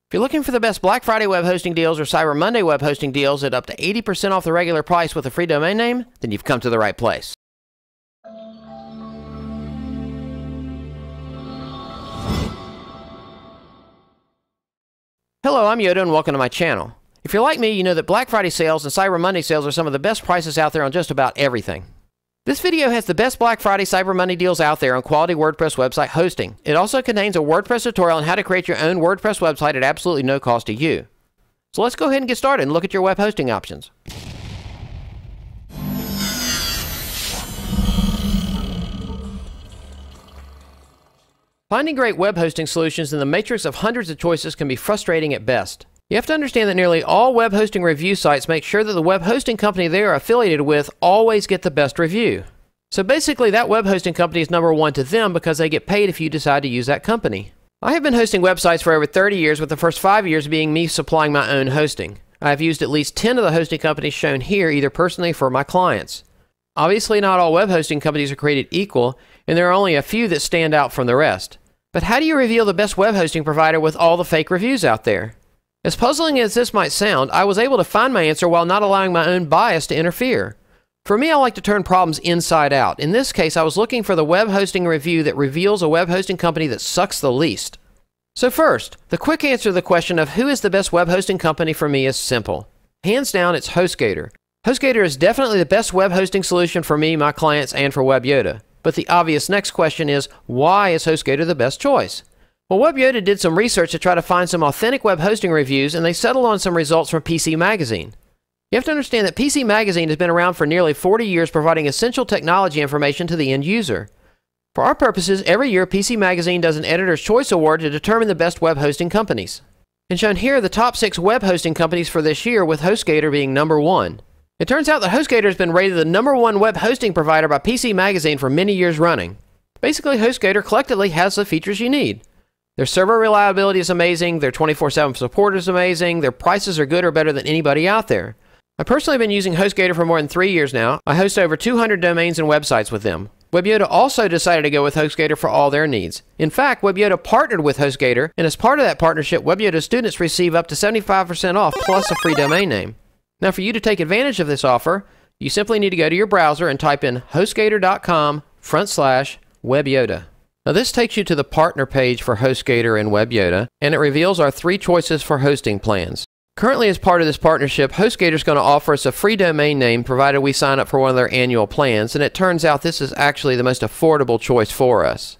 If you're looking for the best Black Friday web hosting deals or Cyber Monday web hosting deals at up to 80% off the regular price with a free domain name, then you've come to the right place. Hello, I'm Yoda and welcome to my channel. If you're like me, you know that Black Friday sales and Cyber Monday sales are some of the best prices out there on just about everything. This video has the best Black Friday Cyber Monday deals out there on quality WordPress website hosting. It also contains a WordPress tutorial on how to create your own WordPress website at absolutely no cost to you. So let's go ahead and get started and look at your web hosting options. Finding great web hosting solutions in the matrix of hundreds of choices can be frustrating at best. You have to understand that nearly all web hosting review sites make sure that the web hosting company they are affiliated with always get the best review. So basically that web hosting company is number one to them because they get paid if you decide to use that company. I have been hosting websites for over 30 years, with the first 5 years being me supplying my own hosting. I have used at least 10 of the hosting companies shown here, either personally or for my clients. Obviously not all web hosting companies are created equal, and there are only a few that stand out from the rest. But how do you reveal the best web hosting provider with all the fake reviews out there? As puzzling as this might sound, I was able to find my answer while not allowing my own bias to interfere. For me, I like to turn problems inside out. In this case, I was looking for the web hosting review that reveals a web hosting company that sucks the least. So first, the quick answer to the question of who is the best web hosting company for me is simple. Hands down, it's HostGator. HostGator is definitely the best web hosting solution for me, my clients, and for WebYoda. But the obvious next question is, why is HostGator the best choice? Well, WebYoda did some research to try to find some authentic web hosting reviews, and they settled on some results from PC Magazine. You have to understand that PC Magazine has been around for nearly 40 years, providing essential technology information to the end user. For our purposes, every year PC Magazine does an Editor's Choice Award to determine the best web hosting companies. And shown here are the top 6 web hosting companies for this year, with HostGator being number 1. It turns out that HostGator has been rated the number 1 web hosting provider by PC Magazine for many years running. Basically, HostGator collectively has the features you need. Their server reliability is amazing, their 24/7 support is amazing, their prices are good or better than anybody out there. I personally have been using HostGator for more than 3 years now. I host over 200 domains and websites with them. WebYoda also decided to go with HostGator for all their needs. In fact, WebYoda partnered with HostGator, and as part of that partnership, WebYoda students receive up to 75% off plus a free domain name. Now for you to take advantage of this offer, you simply need to go to your browser and type in hostgator.com/WebYoda. Now this takes you to the partner page for HostGator and WebYoda, and it reveals our 3 choices for hosting plans. Currently, as part of this partnership, HostGator is going to offer us a free domain name provided we sign up for one of their annual plans, and it turns out this is actually the most affordable choice for us.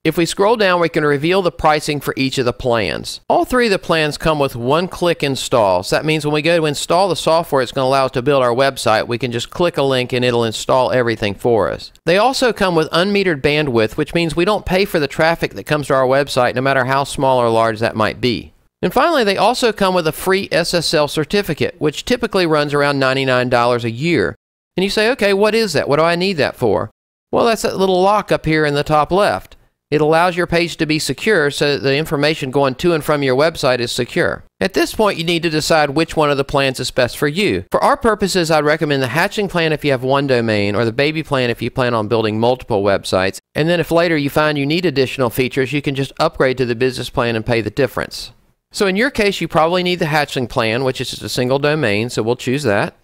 If we scroll down, we can reveal the pricing for each of the plans. All 3 of the plans come with one-click install. So that means when we go to install the software it's going to allow us to build our website, we can just click a link and it'll install everything for us. They also come with unmetered bandwidth, which means we don't pay for the traffic that comes to our website, no matter how small or large that might be. And finally, they also come with a free SSL certificate, which typically runs around $99 a year. And you say, okay, what is that? What do I need that for? Well, that's that little lock up here in the top left. It allows your page to be secure so that the information going to and from your website is secure. At this point, you need to decide which one of the plans is best for you. For our purposes, I'd recommend the hatchling plan if you have one domain, or the baby plan if you plan on building multiple websites. And then if later you find you need additional features, you can just upgrade to the business plan and pay the difference. So in your case, you probably need the hatchling plan, which is just a single domain, so we'll choose that.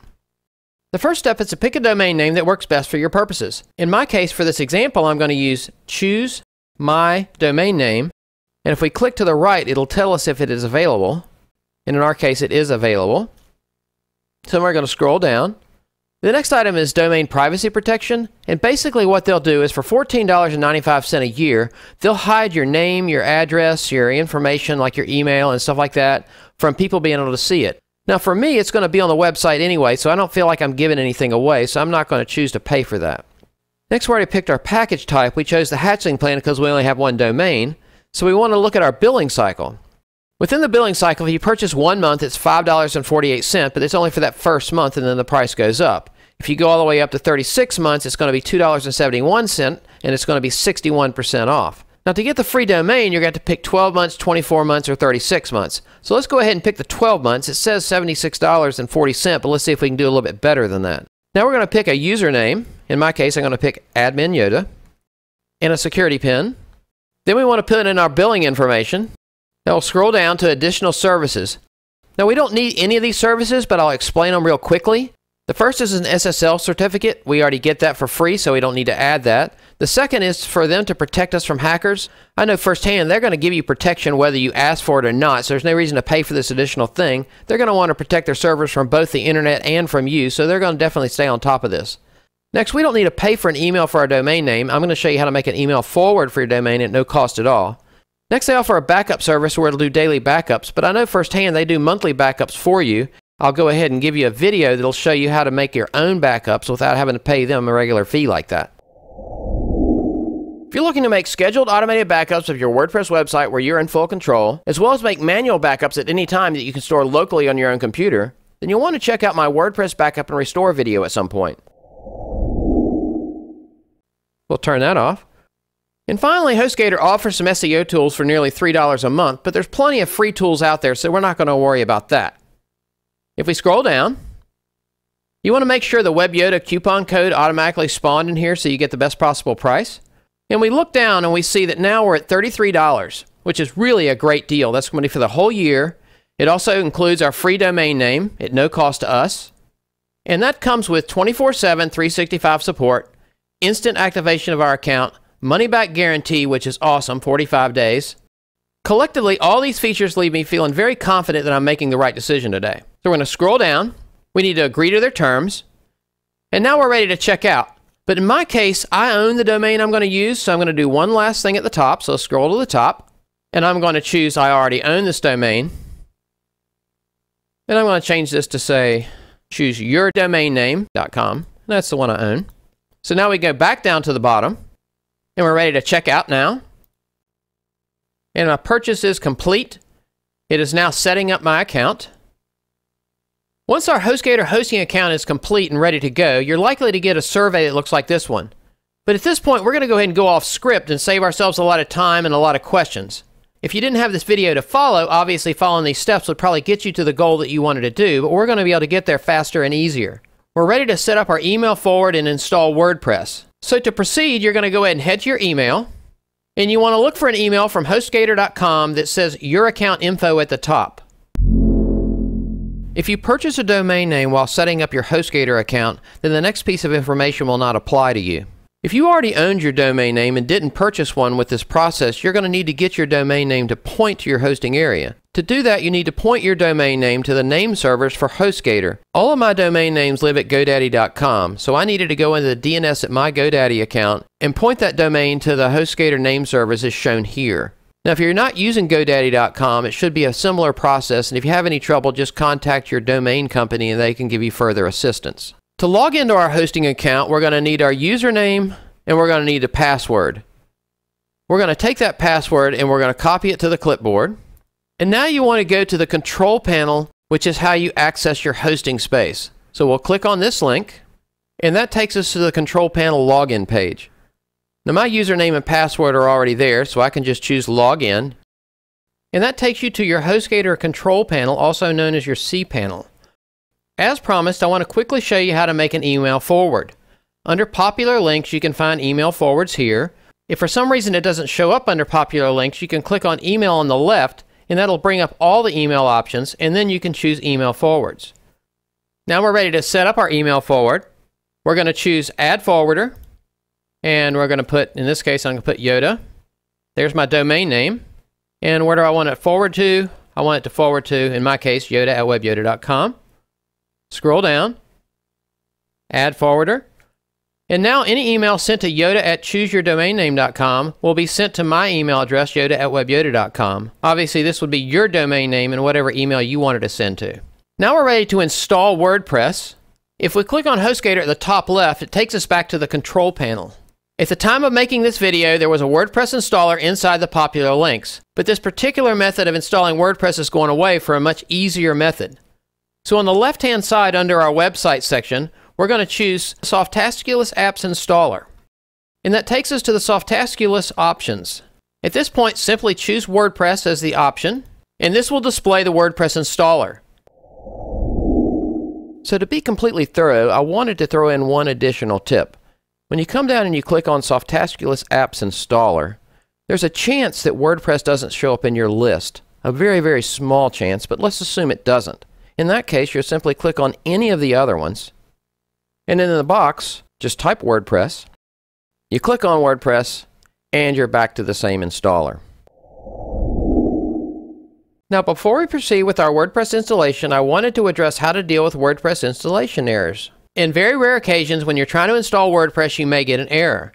The first step is to pick a domain name that works best for your purposes. In my case, for this example, I'm going to use choose my domain name, and if we click to the right, it'll tell us if it is available, and in our case it is available. So we're going to scroll down. The next item is domain privacy protection, and basically what they'll do is for $14.95 a year, they'll hide your name, your address, your information like your email and stuff like that from people being able to see it. Now for me, it's going to be on the website anyway, so I don't feel like I'm giving anything away, so I'm not going to choose to pay for that. Next, we already picked our package type. We chose the hatchling plan because we only have one domain. So we want to look at our billing cycle. Within the billing cycle, if you purchase 1 month, it's $5.48, but it's only for that first month, and then the price goes up. If you go all the way up to 36 months, it's going to be $2.71, and it's going to be 61% off. Now to get the free domain, you're going to have to pick 12 months, 24 months, or 36 months. So let's go ahead and pick the 12 months. It says $76.40, but let's see if we can do a little bit better than that. Now we're going to pick a username. In my case, I'm going to pick Admin Yoda, and a security pin. Then we want to put in our billing information. Now we'll scroll down to additional services. Now we don't need any of these services, but I'll explain them real quickly. The first is an SSL certificate. We already get that for free, so we don't need to add that. The second is for them to protect us from hackers. I know firsthand they're going to give you protection whether you ask for it or not, so there's no reason to pay for this additional thing. They're going to want to protect their servers from both the internet and from you, so they're going to definitely stay on top of this. Next, we don't need to pay for an email for our domain name. I'm going to show you how to make an email forward for your domain at no cost at all. Next, they offer a backup service where it'll do daily backups, but I know firsthand they do monthly backups for you. I'll go ahead and give you a video that'll show you how to make your own backups without having to pay them a regular fee like that. If you're looking to make scheduled automated backups of your WordPress website where you're in full control, as well as make manual backups at any time that you can store locally on your own computer, then you'll want to check out my WordPress backup and restore video at some point. We'll turn that off. And finally, HostGator offers some SEO tools for nearly $3 a month, but there's plenty of free tools out there, so we're not going to worry about that. If we scroll down, you want to make sure the WebYoda coupon code automatically spawned in here so you get the best possible price. And we look down and we see that now we're at $33, which is really a great deal. That's going to be for the whole year. It also includes our free domain name at no cost to us. And that comes with 24/7, 365 support, instant activation of our account, money-back guarantee, which is awesome, 45 days. Collectively, all these features leave me feeling very confident that I'm making the right decision today. So we're going to scroll down. We need to agree to their terms. And now we're ready to check out. But in my case, I own the domain I'm going to use, so I'm going to do one last thing at the top. So scroll to the top, and I'm going to choose I already own this domain. And I'm going to change this to say, choose yourdomainname.com. That's the one I own. So now we go back down to the bottom, and we're ready to check out now. And my purchase is complete. It is now setting up my account. Once our HostGator hosting account is complete and ready to go, you're likely to get a survey that looks like this one. But at this point, we're going to go ahead and go off script and save ourselves a lot of time and a lot of questions. If you didn't have this video to follow, obviously following these steps would probably get you to the goal that you wanted to do, but we're going to be able to get there faster and easier. We're ready to set up our email forward and install WordPress. So to proceed, you're going to go ahead and head to your email, and you want to look for an email from HostGator.com that says your account info at the top. If you purchase a domain name while setting up your HostGator account, then the next piece of information will not apply to you. If you already owned your domain name and didn't purchase one with this process, you're going to need to get your domain name to point to your hosting area. To do that, you need to point your domain name to the name servers for HostGator. All of my domain names live at GoDaddy.com, so I needed to go into the DNS at my GoDaddy account and point that domain to the HostGator name servers as shown here. Now, if you're not using GoDaddy.com, it should be a similar process, and if you have any trouble, just contact your domain company and they can give you further assistance. To log into our hosting account, we're going to need our username and we're going to need a password. We're going to take that password and we're going to copy it to the clipboard. And now you want to go to the control panel, which is how you access your hosting space. So we'll click on this link, and that takes us to the control panel login page. Now my username and password are already there, so I can just choose Login. And that takes you to your HostGator control panel, also known as your cPanel. As promised, I want to quickly show you how to make an email forward. Under Popular Links, you can find email forwards here. If for some reason it doesn't show up under Popular Links, you can click on Email on the left, and that'll bring up all the email options, and then you can choose Email Forwards. Now we're ready to set up our email forward. We're going to choose Add Forwarder. And we're going to put, in this case, I'm going to put Yoda. There's my domain name. And where do I want it forward to? I want it to forward to, in my case, Yoda at WebYoda.com. Scroll down. Add forwarder. And now any email sent to Yoda at chooseyourdomainname.com will be sent to my email address, Yoda at WebYoda.com. Obviously, this would be your domain name and whatever email you wanted to send to. Now we're ready to install WordPress. If we click on HostGator at the top left, it takes us back to the control panel. At the time of making this video, there was a WordPress installer inside the popular links, but this particular method of installing WordPress is going away for a much easier method. So on the left-hand side under our website section, we're going to choose Softaculous Apps Installer. And that takes us to the Softaculous options. At this point, simply choose WordPress as the option, and this will display the WordPress installer. So to be completely thorough, I wanted to throw in one additional tip. When you come down and you click on Softaculous Apps Installer, there's a chance that WordPress doesn't show up in your list. A very, very small chance, but let's assume it doesn't. In that case, you'll simply click on any of the other ones, and then in the box, just type WordPress. You click on WordPress, and you're back to the same installer. Now, before we proceed with our WordPress installation, I wanted to address how to deal with WordPress installation errors. In very rare occasions, when you're trying to install WordPress, you may get an error.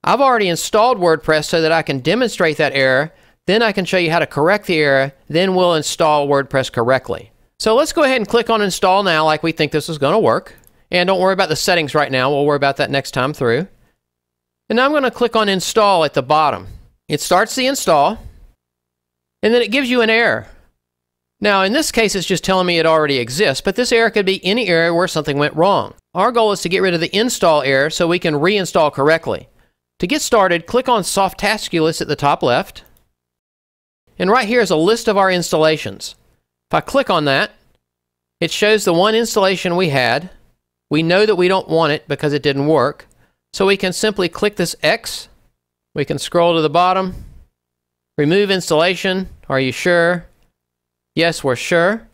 I've already installed WordPress so that I can demonstrate that error, then I can show you how to correct the error, then we'll install WordPress correctly. So let's go ahead and click on Install Now like we think this is going to work. And don't worry about the settings right now, we'll worry about that next time through. And now I'm going to click on Install at the bottom. It starts the install, and then it gives you an error. Now, in this case, it's just telling me it already exists, but this error could be any error where something went wrong. Our goal is to get rid of the install error so we can reinstall correctly. To get started, click on Softaculous at the top left. And right here is a list of our installations. If I click on that, it shows the one installation we had. We know that we don't want it because it didn't work. So we can simply click this X. We can scroll to the bottom. Remove installation. Are you sure? Yes, we're sure.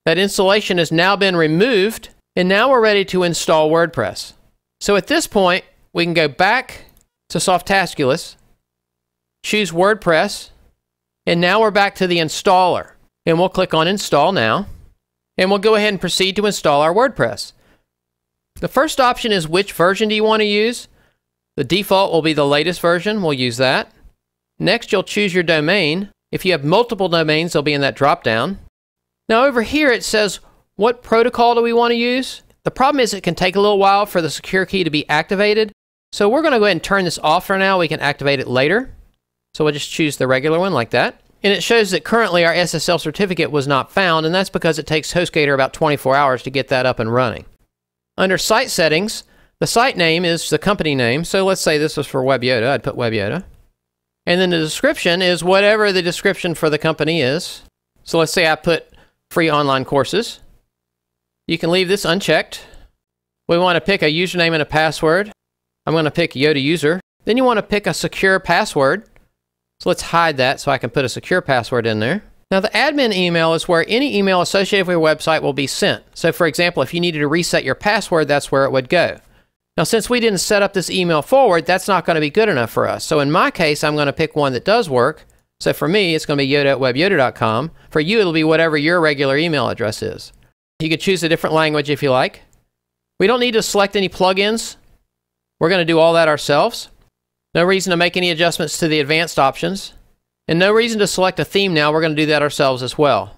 That installation has now been removed, and now we're ready to install WordPress. So at this point, we can go back to Softaculous, choose WordPress, and now we're back to the installer. And we'll click on Install Now, and we'll go ahead and proceed to install our WordPress. The first option is which version do you want to use? The default will be the latest version. We'll use that. Next, you'll choose your domain. If you have multiple domains, they'll be in that drop-down. Now over here it says, what protocol do we want to use? The problem is it can take a little while for the secure key to be activated. So we're going to go ahead and turn this off for now. We can activate it later. So we'll just choose the regular one like that. And it shows that currently our SSL certificate was not found, and that's because it takes HostGator about 24 hours to get that up and running. Under site settings, the site name is the company name. So let's say this was for WebYoda. I'd put WebYoda. And then the description is whatever the description for the company is. So let's say I put free online courses. You can leave this unchecked. We want to pick a username and a password. I'm going to pick Yoda user. Then you want to pick a secure password. So let's hide that so I can put a secure password in there. Now the admin email is where any email associated with your website will be sent. So for example, if you needed to reset your password, that's where it would go. Now since we didn't set up this email forward, that's not going to be good enough for us. So in my case, I'm going to pick one that does work. So for me, it's going to be yoda@webyoda.com. For you, it'll be whatever your regular email address is. You could choose a different language if you like. We don't need to select any plugins. We're going to do all that ourselves. No reason to make any adjustments to the advanced options. And no reason to select a theme now. We're going to do that ourselves as well.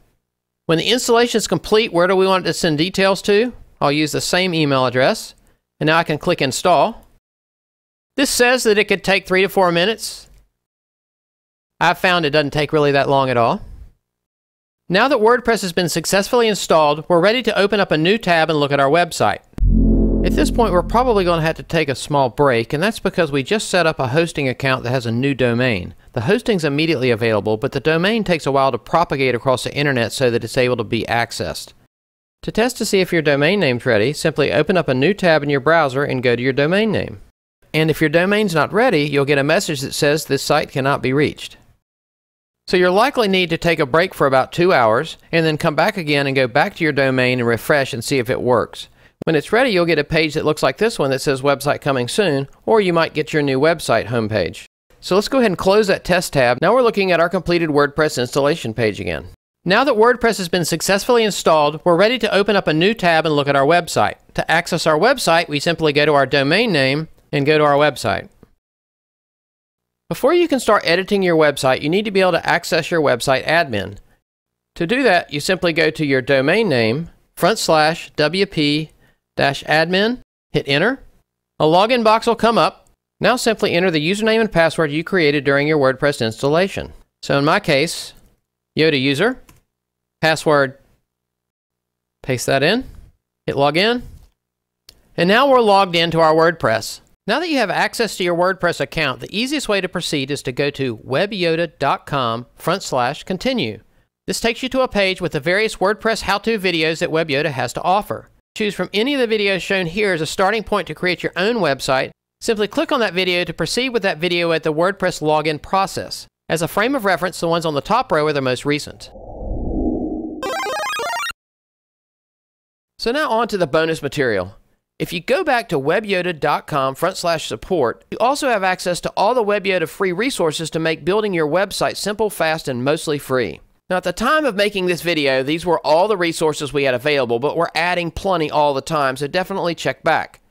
When the installation is complete, where do we want it to send details to? I'll use the same email address. And now I can click Install. This says that it could take 3 to 4 minutes. I've found it doesn't take really that long at all. Now that WordPress has been successfully installed, we're ready to open up a new tab and look at our website. At this point, we're probably going to have to take a small break, and that's because we just set up a hosting account that has a new domain. The hosting's immediately available, but the domain takes a while to propagate across the internet so that it's able to be accessed. To test to see if your domain name's ready, simply open up a new tab in your browser and go to your domain name. And if your domain's not ready, you'll get a message that says this site cannot be reached. So you'll likely need to take a break for about 2 hours and then come back again and go back to your domain and refresh and see if it works. When it's ready, you'll get a page that looks like this one that says website coming soon, or you might get your new website homepage. So let's go ahead and close that test tab. Now we're looking at our completed WordPress installation page again. Now that WordPress has been successfully installed, we're ready to open up a new tab and look at our website. To access our website, we simply go to our domain name and go to our website. Before you can start editing your website, you need to be able to access your website admin. To do that, you simply go to your domain name, /wp-admin, hit enter. A login box will come up. Now simply enter the username and password you created during your WordPress installation. So in my case, Yoda user, password, paste that in, hit login, and now we're logged into our WordPress. Now that you have access to your WordPress account, the easiest way to proceed is to go to webyoda.com/continue. This takes you to a page with the various WordPress how-to videos that WebYoda has to offer. Choose from any of the videos shown here as a starting point to create your own website. Simply click on that video to proceed with that video at the WordPress login process. As a frame of reference, the ones on the top row are the most recent. So now on to the bonus material. If you go back to webyoda.com/support, you also have access to all the WebYoda free resources to make building your website simple, fast, and mostly free. Now at the time of making this video, these were all the resources we had available, but we're adding plenty all the time, so definitely check back.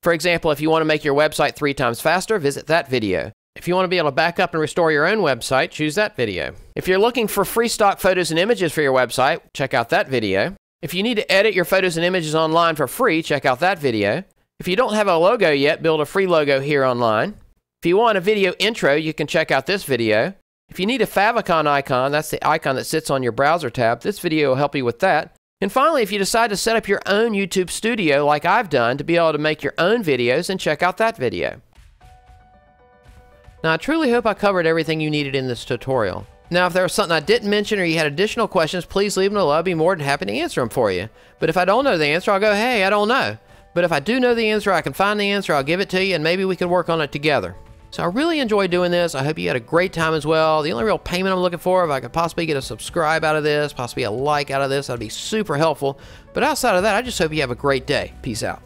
For example, if you want to make your website 3 times faster, visit that video. If you want to be able to back up and restore your own website, choose that video. If you're looking for free stock photos and images for your website, check out that video. If you need to edit your photos and images online for free, check out that video. If you don't have a logo yet, build a free logo here online. If you want a video intro, you can check out this video. If you need a favicon icon, that's the icon that sits on your browser tab, this video will help you with that. And finally, if you decide to set up your own YouTube studio like I've done to be able to make your own videos, then check out that video. Now, I truly hope I covered everything you needed in this tutorial. Now, if there was something I didn't mention or you had additional questions, please leave them below. I'd be more than happy to answer them for you. But if I don't know the answer, I'll go, hey, I don't know. But if I do know the answer, I can find the answer, I'll give it to you, and maybe we can work on it together. So I really enjoyed doing this. I hope you had a great time as well. The only real payment I'm looking for, if I could possibly get a subscribe out of this, possibly a like out of this, that'd be super helpful. But outside of that, I just hope you have a great day. Peace out.